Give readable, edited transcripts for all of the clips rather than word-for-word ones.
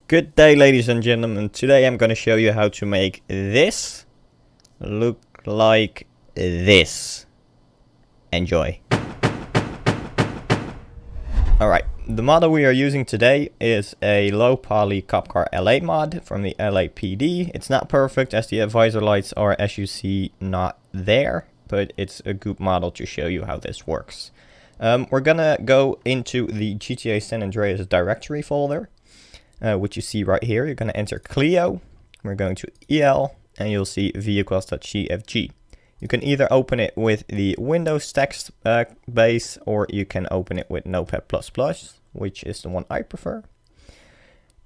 Good day, ladies and gentlemen. Today I'm going to show you how to make this look like this. Enjoy. Alright, the model we are using today is a low poly cop car LA mod from the LAPD. It's not perfect as the visor lights are, as you see, not there, but it's a good model to show you how this works. We're gonna go into the GTA San Andreas directory folder. Which you see right here. You're going to enter Clio. We're going to EL and you'll see vehicles.cfg. You can either open it with the Windows text base or you can open it with Notepad++, which is the one I prefer.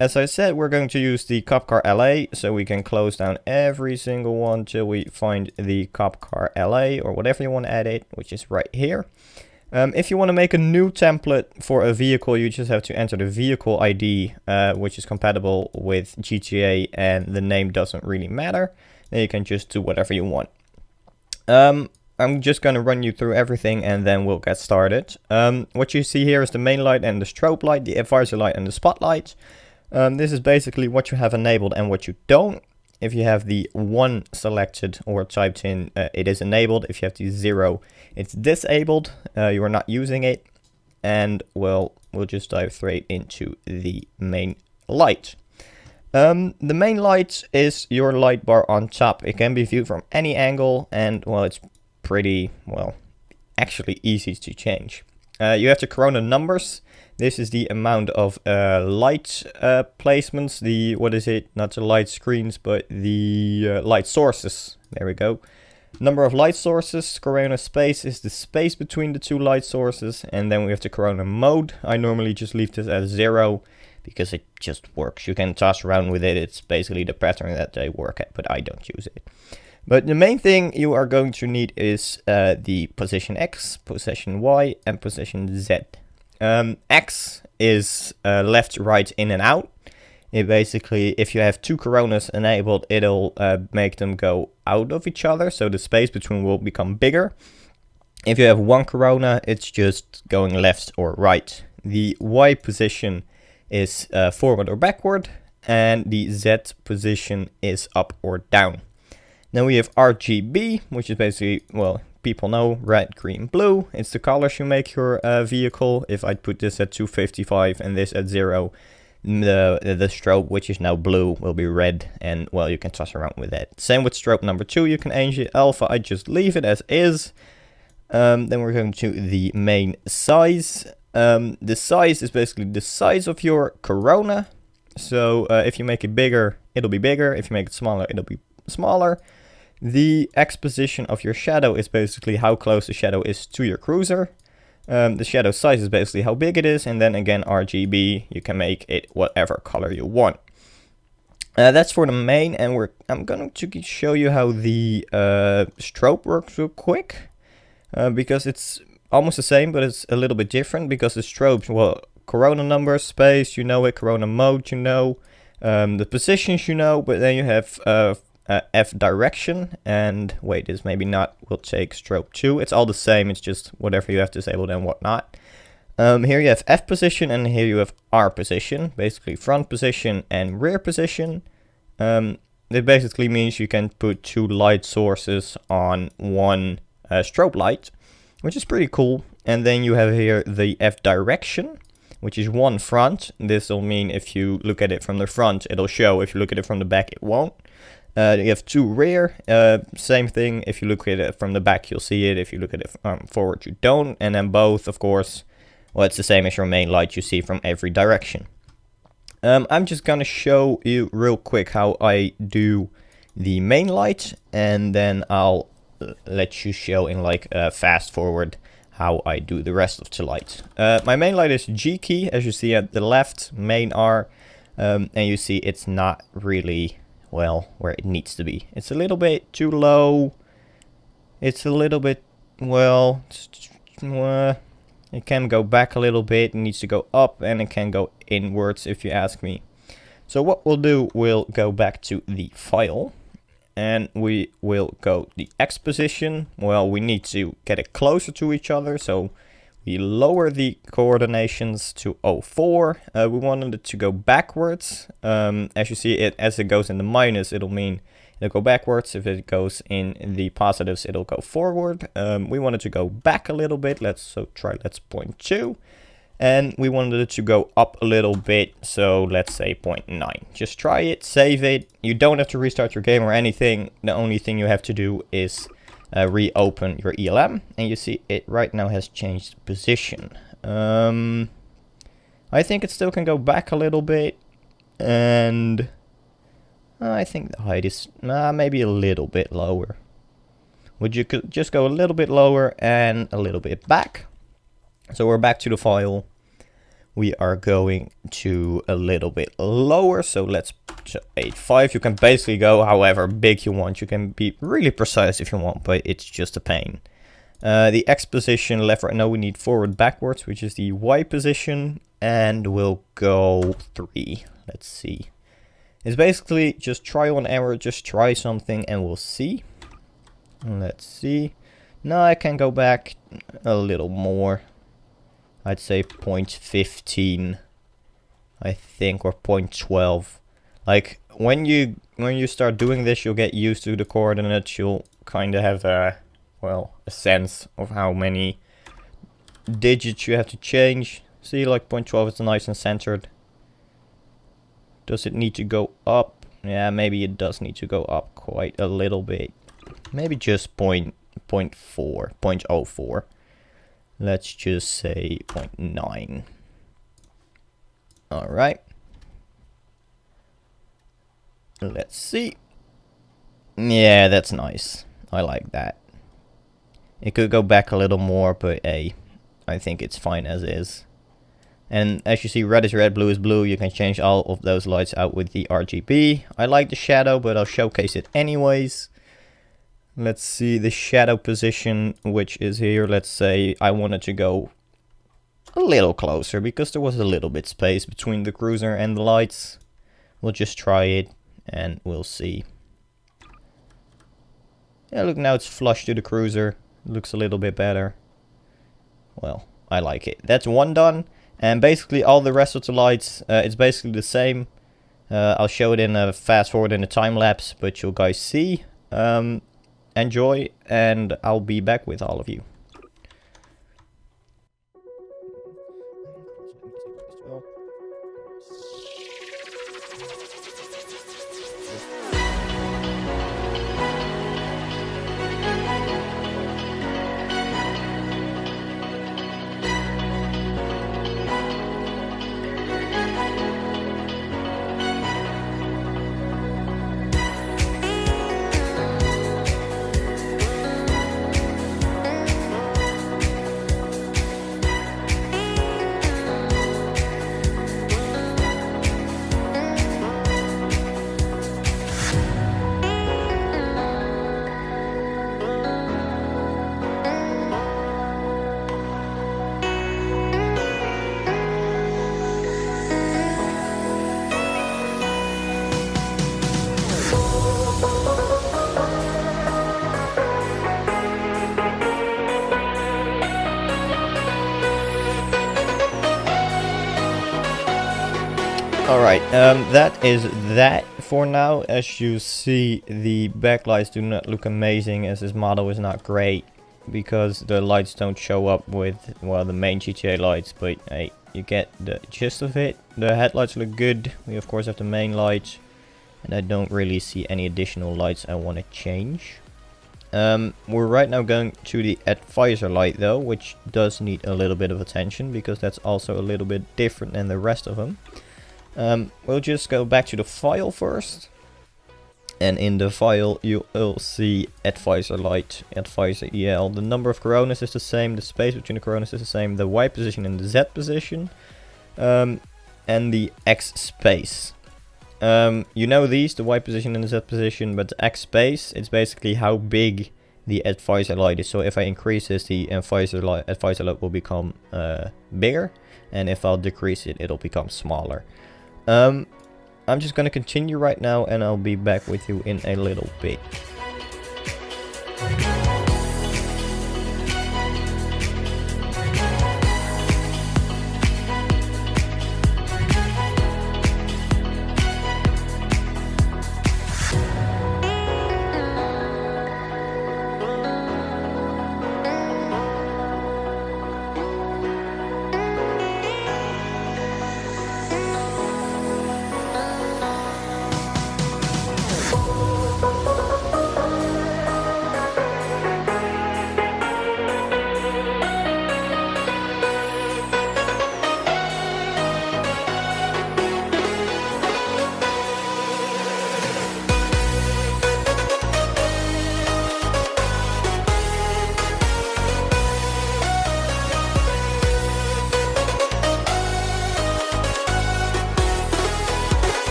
As I said, we're going to use the Cop Car LA, so we can close down every single one till we find the Cop Car LA or whatever you want to edit, which is right here. If you want to make a new template for a vehicle, you just have to enter the vehicle ID, which is compatible with GTA, and the name doesn't really matter. Then you can just do whatever you want. I'm just going to run you through everything and then we'll get started. What you see here is the main light and the strobe light, the visor light and the spotlight. This is basically what you have enabled and what you don't. If you have the 1 selected or typed in, it is enabled. If you have the 0, it's disabled. You are not using it. And we'll just dive straight into the main light. The main light is your light bar on top. It can be viewed from any angle and, well, it's pretty, well, actually easy to change. You have the corona numbers. This is the amount of light placements, what is it, not the light screens, but the light sources. There we go. Number of light sources. Corona space is the space between the two light sources. And then we have the corona mode. I normally just leave this at 0 because it just works. You can toss around with it. It's basically the pattern that they work at, but I don't use it. But the main thing you are going to need is the position X, position Y, and position Z. X is left, right, in and out. It basically, if you have 2 coronas enabled, it'll make them go out of each other, so the space between will become bigger. If you have 1 corona, it's just going left or right. The Y position is forward or backward, and the Z position is up or down. Then we have RGB, which is basically, well, people know red, green, blue. It's the colors you make your vehicle. If I put this at 255 and this at 0, the strobe, which is now blue, will be red, and, well, you can toss around with that. Same with strobe number 2, you can change it. Alpha, I just leave it as is. Then we're going to the main size. The size is basically the size of your corona. So if you make it bigger, it'll be bigger. If you make it smaller, it'll be smaller. The X position of your shadow is basically how close the shadow is to your cruiser. The shadow size is basically how big it is. And then again, RGB, you can make it whatever color you want. That's for the main, and I'm going to show you how the strobe works real quick. Because it's almost the same, but it's a little bit different. Because the strobes, well, corona number, space, you know it, corona mode, you know. The positions, you know, but then you have F direction, and wait, this maybe not, we'll take strobe 2. It's all the same, it's just whatever you have disabled and whatnot. Here you have F position, and here you have R position, basically front position and rear position. It basically means you can put 2 light sources on 1 strobe light, which is pretty cool. And then you have here the F direction, which is 1 front. This will mean if you look at it from the front, it'll show. If you look at it from the back, it won't. You have 2 rear, same thing. If you look at it from the back, you'll see it. If you look at it forward, you don't. And then both, of course, well, it's the same as your main light you see from every direction. I'm just gonna show you real quick how I do the main light, and then I'll let you show in like fast forward how I do the rest of the light. My main light is G key, as you see at the left, main R, and you see it's not really, well, where it needs to be. It's a little bit too low. It's a little bit, well, it can go back a little bit. It needs to go up, and it can go inwards if you ask me. So what we'll do, we'll go back to the file, and we will go the X position. Well, we need to get it closer to each other, so we lower the coordinations to 04. We wanted it to go backwards. As you see, as it goes in the minus, it'll mean it'll go backwards. If it goes in the positives, it'll go forward. We wanted to go back a little bit. Let's 0.2. And we wanted it to go up a little bit, so let's say 0.9. Just try it, save it. You don't have to restart your game or anything. The only thing you have to do is reopen your ELM, and you see it right now has changed position. I think it still can go back a little bit, and I think the height is maybe a little bit lower. Would you could just go a little bit lower and a little bit back? So we're back to the file. We are going to a little bit lower. So let's 8.5. You can basically go however big you want. You can be really precise if you want, but it's just a pain. The X position, left, right. No, we need forward, backwards, which is the Y position. And we'll go 3. Let's see. It's basically just trial and error. Just try something and we'll see. Let's see. Now I can go back a little more. I'd say 0.15, I think, or 0.12. Like when you start doing this, you'll get used to the coordinates. You'll kind of have a sense of how many digits you have to change. See, like 0.12 is nice and centered. Does it need to go up? Yeah, maybe it does need to go up quite a little bit. Maybe just 0.04. Let's just say 0.9. Alright. Let's see. Yeah, that's nice. I like that. It could go back a little more, but hey, I think it's fine as is. And as you see, red is red, blue is blue. You can change all of those lights out with the RGB. I like the shadow, but I'll showcase it anyways. Let's see the shadow position, which is here. Let's say I wanted to go a little closer because there was a little bit space between the cruiser and the lights. We'll just try it and we'll see. Yeah, look, now it's flush to the cruiser. It looks a little bit better. Well, I like it. That's one done. And basically all the rest of the lights, it's basically the same. I'll show it in a fast forward in a time lapse, but you'll guys see. Enjoy, and I'll be back with all of you. Alright, that is that for now. As you see, the backlights do not look amazing as this model is not great because the lights don't show up with, well, the main GTA lights, but hey, you get the gist of it. The headlights look good. We of course have the main lights, and I don't really see any additional lights I want to change. We're right now going to the advisor light though, which does need a little bit of attention because that's also a little bit different than the rest of them. We'll just go back to the file first, and in the file you'll see advisor light, advisor EL. The number of coronas is the same, the space between the coronas is the same, the Y position and the Z position, and the X space. You know these, the Y position and the Z position, but the X space, it's basically how big the advisor light is. So if I increase this, the advisor light will become bigger, and if I'll decrease it, it'll become smaller. I'm just gonna continue right now, and I'll be back with you in a little bit.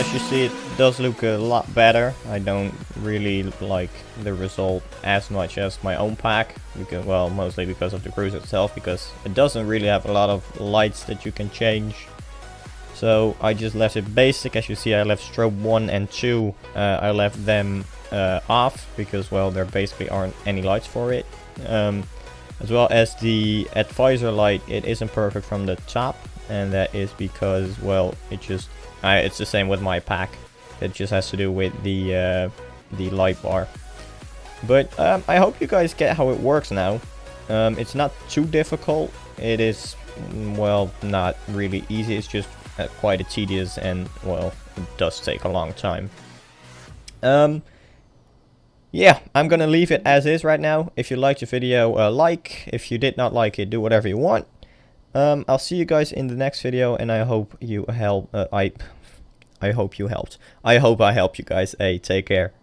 as you see, it does look a lot better. I don't really like the result as much as my own pack, because, well, mostly because of the cruise itself, because it doesn't really have a lot of lights that you can change. So I just left it basic. As you see, I left strobe 1 and 2. I left them off because, well, there basically aren't any lights for it. As well as the advisor light, it isn't perfect from the top, and that is because, well, it's the same with my pack. It just has to do with the light bar. But I hope you guys get how it works now. It's not too difficult. It is, well, not really easy. It's just quite a tedious, and, well, it does take a long time. Yeah, I'm gonna leave it as is right now. If you liked the video, like. If you did not like it, do whatever you want. I'll see you guys in the next video, and I hope you help. I hope you helped. I hope I helped you guys. Hey, take care.